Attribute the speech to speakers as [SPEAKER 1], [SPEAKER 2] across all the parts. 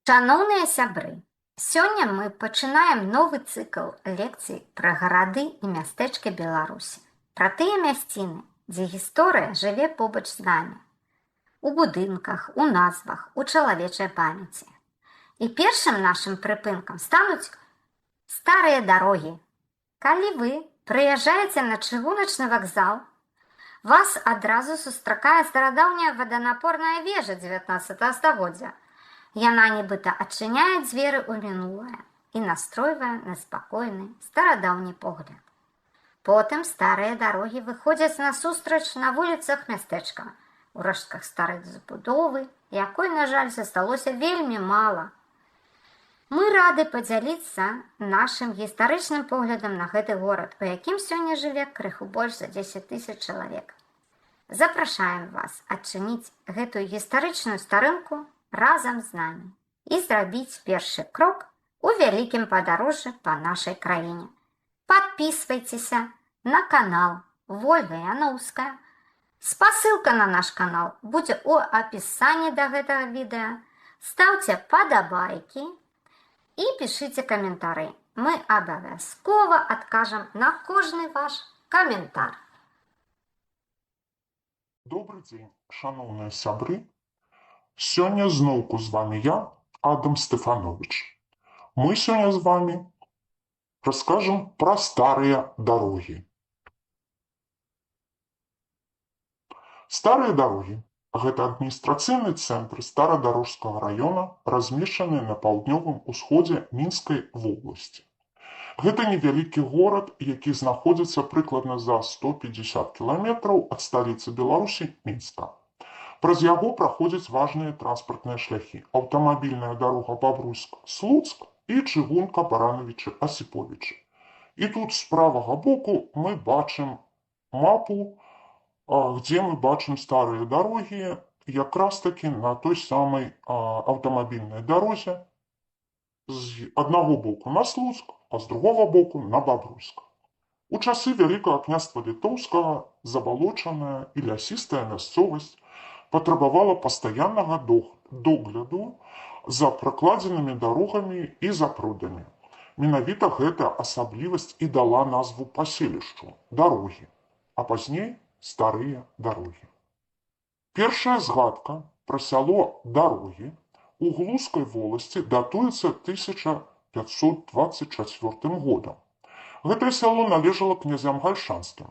[SPEAKER 1] Шановныя сябры, сёння мы пачынаем новы цыкл лекцый пра гарады і мястэчкі Беларусі, пра тыя мясціны, дзе гісторыя жыве побач з намі, у будынках, у назвах, у чалавечай памяці. І першым нашым прыпынкам стануць старыя дарогі. Калі вы прыязджаеце на чыгуначны вакзал, вас адразу сустракае старадаўняя ваданапорная вежа 19 стагоддзя. Яна нібыта адчыняе дзверы ў мінулае і настройвае на спакойны старадаўні погляд. Потым старыя дарогі выходзяць насустрач на вуліцах мястэчка, у рэштках старых забудовы, якой, на жаль, засталося вельмі мала. Мы рады падзяліцца нашым гістарычным поглядам на гэты горад, у якім сёння жыве крыху больш за 10 000 чалавек. Запрашаем вас адчыніць гэтую гістарычную старынку разам з намі і зрабіць першы крок у вялікім падарожжы па нашай краіне. Падпісвайцеся на канал Вольга Яноўская. Спасылка на наш канал будзе ў апісанні да гэтага відэа. Стаўце падабайкі і пішыце каментары. Мы абавязкова адкажам на кожны ваш каментар.
[SPEAKER 2] Добрый дзень, шановныя сябры. Сёння зноўку з вами я, Адам Стефанович. Мы сёння з вами раскажам пра старыя дарогі. Старыя дарогі – гэта адміністрацыйны цэнтр Старадарожскага раёна, размешчаны на паўднёвым усходзе Мінскай вобласці. Гэта невялікі горад, які знаходзіцца прыкладна за 150 кіламетраў ад сталіцы Беларусі Мінска. Праз яго праходзяць важныя транспартныя шляхі: аўтамабільная дарога Бабруйск-Слуцк і чыгунка Барановічы-Асіповічы. І тут з правага боку мы бачым мапу, где мы бачым старыя дарогі якраз такі на той самай аўтамабільнай дарозе з аднаго боку на Слуцк, а з другога боку на Бабруйск. У часы Вялікага княства Літоўскага забалочаная і лясістая мясцовасць патрабавала пастаяннага догляду за пракладзенымі дарогамі і запрудамі. Менавіта гэта асаблівасць і дала назву паселішчу дарогі, а пазней старыя дарогі. Першая згадка пра сяло Дарогі у Глузкай воласці датуецца 1524 годам. Гэтае сяло належала князям гальшанскім,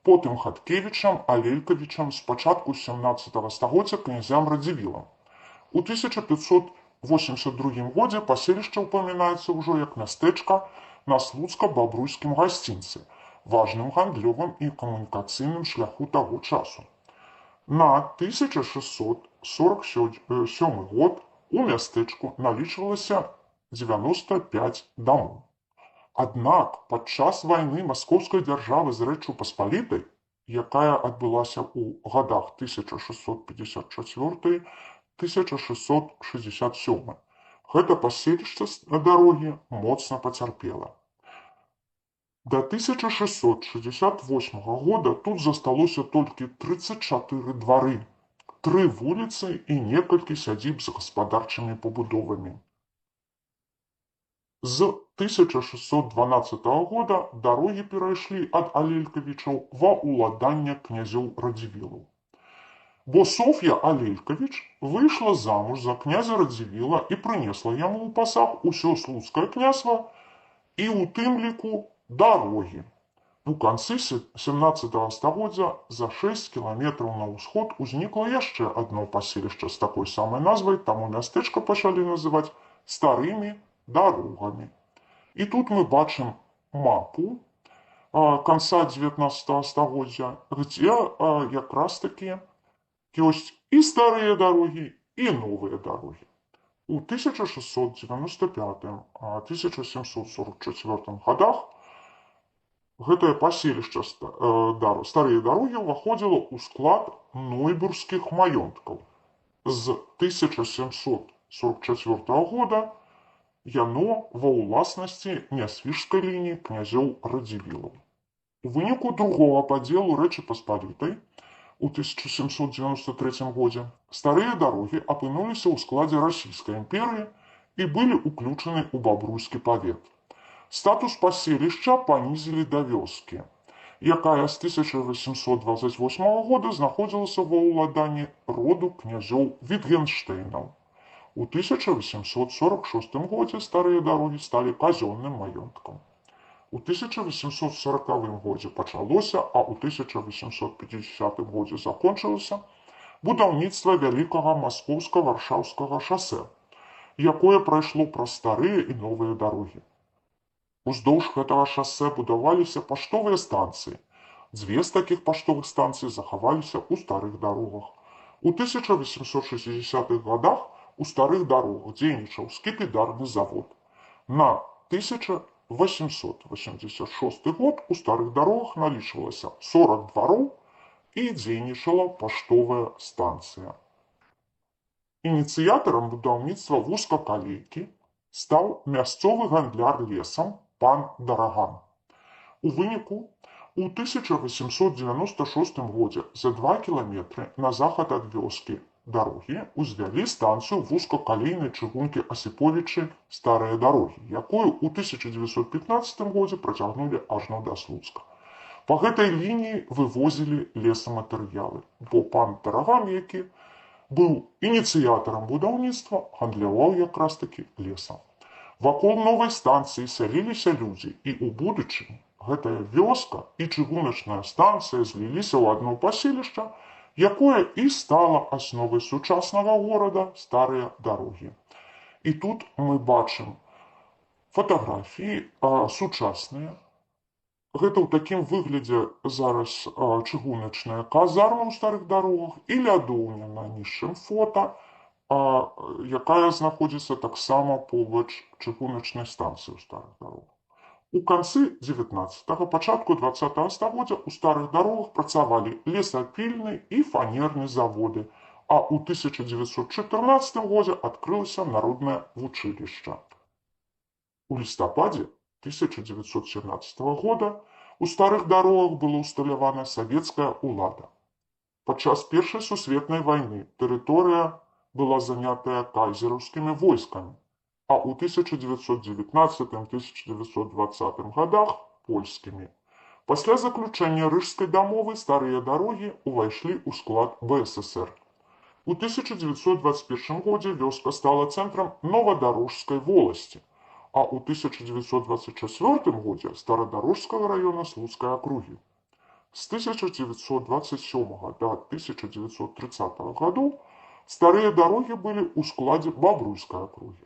[SPEAKER 2] потым Хаткевічам, Алелькавічам, спачатку 17 стагоддзя князям Радзівілам. У 1582 годзе паселішча ўпамінаецца ўжо як мястэчка на слуцка-бабруйскім гасцінцы, важным гандлёвым і камунікацыйным шляху таго часу. На 1647 год у мястэчку налічвалася 95 дамоў. Аднак падчас вайны маскоўскай дзяржавы з Рэччу Паспалітай, якая адбылася ў гадах 1654-1667, гэта паселішча на дарогі моцна пацярпела. Да 1668 года тут засталося толькі 34 двары, 3 вуліцы і некалькі сядзіб з гаспадарчымі пабудовамі. З 1612 года дарогі перайшлі ад Алелькавічаў ва ўладанне князёў Радзівілаў. Бо Соф'я Алелькавіч выйшла замуж за князя Радзівіла і прынесла яму ў пасаг усё слуцкае княства і ў тым ліку дарогі. У канцы 17 стагоддзя за 6 кіламетраў на ўсход узнікла яшчэ адно паселішча з такой самай назвай, таму мястэчка пачалі называць старымі дарогамі. І тут мы бачым мапу канца 19 стагоддзя, дзе якраз такі ёсць і старыя дарогі, і новыя дарогі. У 1695-1744 годах гэтае паселішча старыя дарогі ўваходзіла ў склад нойбургскіх маёнткаў. З 1744 года яно ва ўласнасці нясвіжскай лініі князёў Радзівілаў. У выніку другога падзелу Рэчы Паспалітай у 1793 годзе старыя дарогі апынуліся ў складзе Расійскай імперыі і былі ўключаны ў Бабруйскі павет. Статус паселішча панізілі да вёскі, якая з 1828 года знаходзілася ва ўладанні роду князёў Вітгенштэйнаў. У 1846 годзе старыя дарогі сталі казённым маёнткам. У 1840 годзе пачалося, а ў 1850 годзе закончылася будаўніцтва вялікага маскоўска-варшаўскага шасэ, якое прайшло праз старыя і новыя дарогі. Уздоўж гэтага шасэ будаваліся паштовыя станцыі. Дзве з такіх паштовых станцый захаваліся ў старых дарогах. У 1860-х годах у старых дарогах дзейнічаў скіпідарны завод. На 1886 год у старых дарогах налічвалася 40 двароў і дзейнічала паштовая станцыя. Ініцыятарам будаўніцтва вузкакалейкі стаў мясцовы гандляр лесам пан Дараган. У выніку у 1896 годзе за 2 кіламетры на захад ад вёскі дарогі узвялі станцыю вузкакалейнай чыгункі Асіповічы старыя дарогі, якую ў 1915 годзе працягнулі ажно да Слуцка. Па гэтай лініі вывозілі лесаматэрыялы, бо пан Дараган, які быў ініцыятарам будаўніцтва, гандляваў якраз такі лесам. Вакол новай станцыі сяліліся людзі, і ў будучыні гэтая вёска і чыгуначная станцыя зліліся ў адно паселішча, якое і стала асновай сучаснага горада старыя дарогі. І тут мы бачым фатаграфіі сучасныя. Гэта ў такім выглядзе зараз чыгуначная казарма ў старых дарогах і лядоўня на ніжшым фота, якая знаходзіцца таксама побач чыгуначнай станцыі ў старых дарогах. У канцы 19-го, пачатку 20-го стагоддзя ў старых дарогах працавалі лесапільны і фанерны заводы, а ў 1914 годзе адкрылася народнае вучылішча. У лістападзе 1917 года у старых дарогах была ўсталявана савецкая ўлада. Падчас Першай сусветнай вайны тэрыторыя была занятая кайзераўскімі войскамі, а ў 1919-1920 годах польскімі. Пасля заключэння Рыжскай дамовы старыя дарогі ўвайшлі ў склад БССР. У 1921 годзе вёска стала цэнтрам Новадарожскай воласці, а ў 1924 годзе Старадарожскага раёна Слуцкай акругі. З 1927 да 1930 гадоў старыя дарогі былі ў складзе Бабруйскай акругі.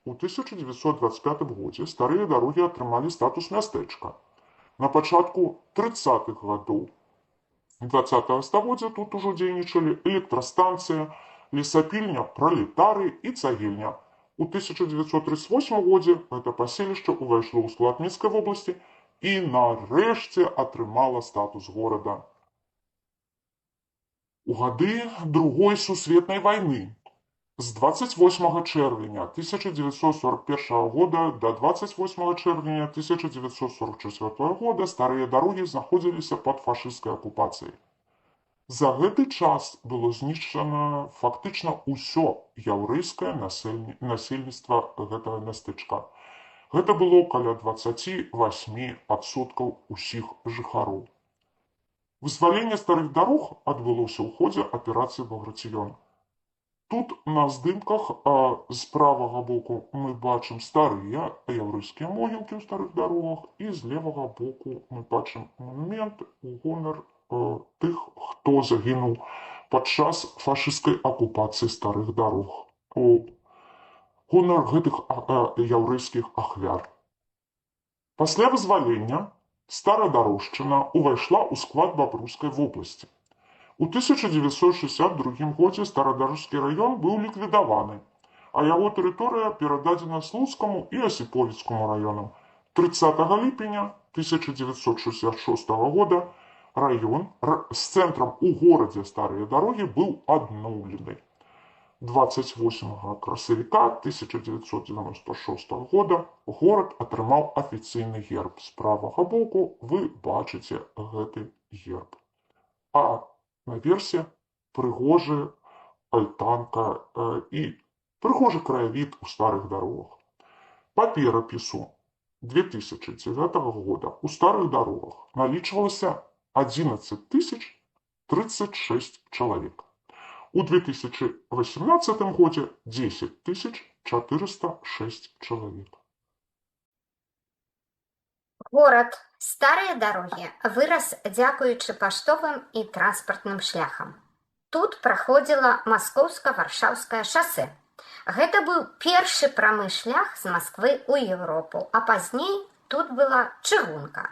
[SPEAKER 2] У 1925 годзе старыя дарогі атрымалі статус мястэчка. На пачатку 30-х гадоў 20-го стагоддзя тут ужо дзейнічалі электрастанцыя, лесапільня, пралетарый і цагельня. У 1938 годзе гэта паселішча ўвайшло ў склад Мінскай вобласці і нарэшце атрымала статус горада. У гады Другой сусветнай вайны з 28 чэрвеня 1941 года до 28 чэрвеня 1944 года старыя дарогі знаходзіліся пад фашысцкай акупацыяй. За гэты час было знішчана фактычна ўсё яўрэйскае насельніцтва гэтага мястэчка. Гэта было каля 28% усіх жыхароў. Вызваленне старых дарог адбылося ў ходзе аперацыі «Багратыён». Тут на здымках з правага боку мы бачым старыя яўрэйскія могілкі ў старых дарогах, і з левага боку мы бачым монумент у гонар тых, хто загінуў падчас фашысцкай акупацыі старых дарог. У гонар гэтых яўрэйскіх ахвяр. Пасля вызвалення Старадарожчына ўвайшла ў склад Бабруйскай вобласці. У 1962 годзе Старадарожскі раён быў ліквідаваны, а яго тэрыторыя перададзена Слуцкаму і Асіповіцкаму раёнам. 30 ліпеня 1966 года раён з цэнтрам у горадзе Старыя дарогі быў адноўлены. 28 красавіка 1996 года горад атрымаў афіцыйны герб. З правага боку вы бачыце гэты герб. А наверсе прыгожая альтанка і Прыгожы краявід у старых дарогах. Па перапісу 2009 года у старых дарогах налічвалася 11 тысяч 36 чалавек. У 2018 годзе 10 тысяч 406 чалавек.
[SPEAKER 1] Горад Старыя Дарогі вырас дзякуючы паштовым і транспартным шляхам. Тут праходзіла маскоўска-варшаўскае шасэ. Гэта быў першы прамы шлях з Масквы ў Еўропу, а пазней тут была чыгунка.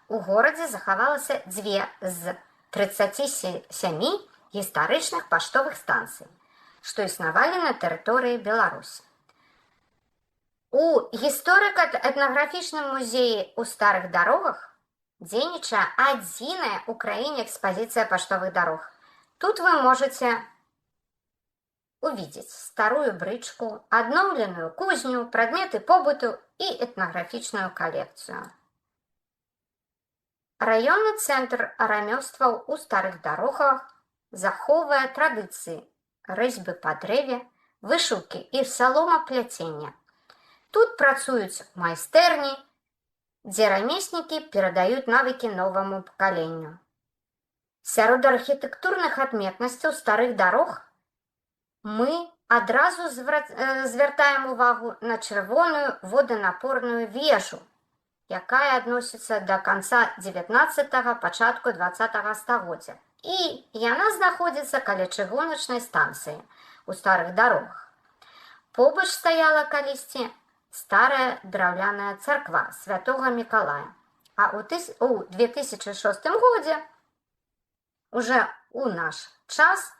[SPEAKER 1] У горадзе захавалася 2 з 37 гістарычных паштовых станцый, што існавалі на тэрыторыі Беларусі. У гісторыка-этнаграфічным музеі ў Старых Дарогах дзейнічае адзіная ў краіне экспазіцыя паштовых дарог. Тут вы можете увидеть старую брычку, адноўленую кузню, прадметы побыту і этнаграфічную калекцыю. Раённы цэнтр рамёстваў у Старых Дарогах захоўвае традыцыі рэзьбы па дрэве, вышыўкі і саломапляцення. Тут працуюць майстэрні, дзе рамеснікі перадаюць навыкі новаму пакаленню. Сярод архітэктурных адметнасцяў Старых Дарог мы адразу звяртаем увагу на чырвоную воданапорную вежу, якая адносіцца да канца 19-го, пачатку 20-го стагоддзя. І яна знаходзіцца каля чыгуначнай станцыі ў Старых Дарогах. Побач стаяла калісьці старая драўляная царква святога Мікалая. А ў 2006 годзе, уже ў наш час,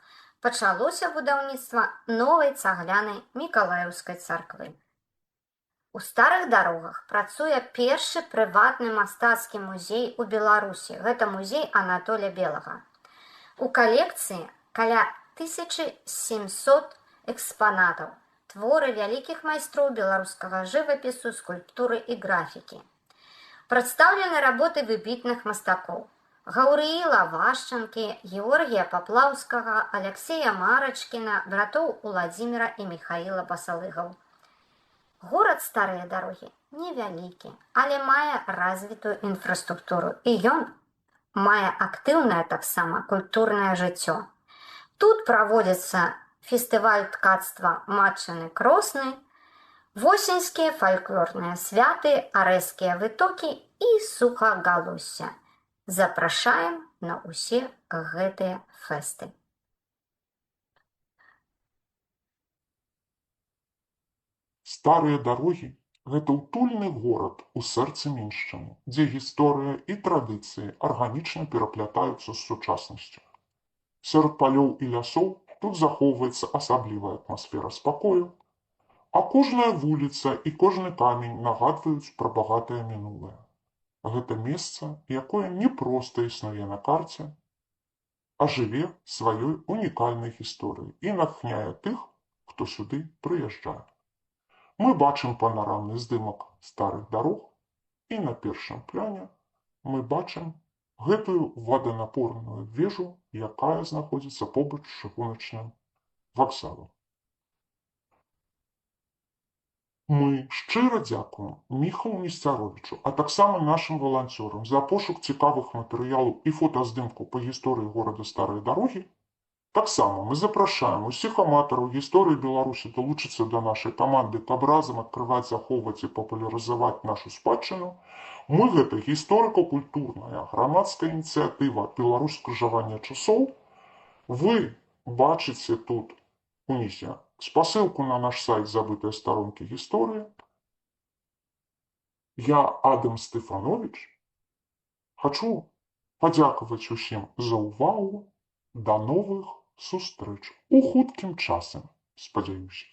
[SPEAKER 1] пачалося будаўніцтва новай цаглянай мікалаеўскай царквы. У Старых Дарогах працуе першы прыватны мастацкі музей у Беларусі. Гэта музей Анатолія Белага. У калекцыі каля 1700 экспанатаў, творы вялікіх майстроў беларускага жывапісу, скульптуры і графікі. Прадстаўлены работы выбітных мастакоў: Гаўрыіла Вашчанкі, Георгія Паплаўскага, Аляксея Марачкіна, братоў Уладзіміра і Міхаіла Басалыгаў. Горад Старыя Дарогі невялікі, але мае развітую інфраструктуру, і ён мае актыўнае таксама культурнае жыццё. Тут праводзіцца фестываль ткацтва Матчыны Кросны, восеньскія фальклорныя святы, арэзкія вытокі і сухагалосся. Запрашаем на ўсе гэтыя фэсты.
[SPEAKER 2] Старыя дарогі – гэта ўтульны горад у сэрцы Міншчыны, дзе гісторыя і традыцыі арганічна пераплятаюцца з сучаснасцю. Сярод палёў і лясоў тут захоўваецца асаблівая атмасфера спакою, а кожная вуліца і кожны камень нагадваюць пра багатае мінулае. Гэта месца, якое не проста існуе на карце, а жыве сваёй унікальнай гісторыяй і натхняе тых, хто сюды прыязджае. Мы бачым панарамны здымак Старых Дарог, і на першым пляне мы бачым гэтую воданапорную вежу, якая знаходзіцца побач з чыгуначным вакзалам. Мы шчыра дзякуем Міхалу Несцяровічу, а таксама нашым валанцёрам за пошук цікавых матэрыялаў і фотаздымку па гісторыі горада Старыя Дарогі. Таксама мы запрашаем усіх аматараў гісторыі Беларусі далучыцца да нашай каманды, каб разам адкрываць, захоўваць і папулярызаваць нашу спадчыну. Мы гэта гісторыка-культурная грамадская ініцыятыва «Беларусь скрыжавання часоў». Вы бачыце тут унізе спасылку на наш сайт «Забытыя старонкі гісторыі». Я, Адам Стефанович, хачу падзякаваць усім за ўвагу. Да новых сустрэч у хуткім часе, спадзяюся.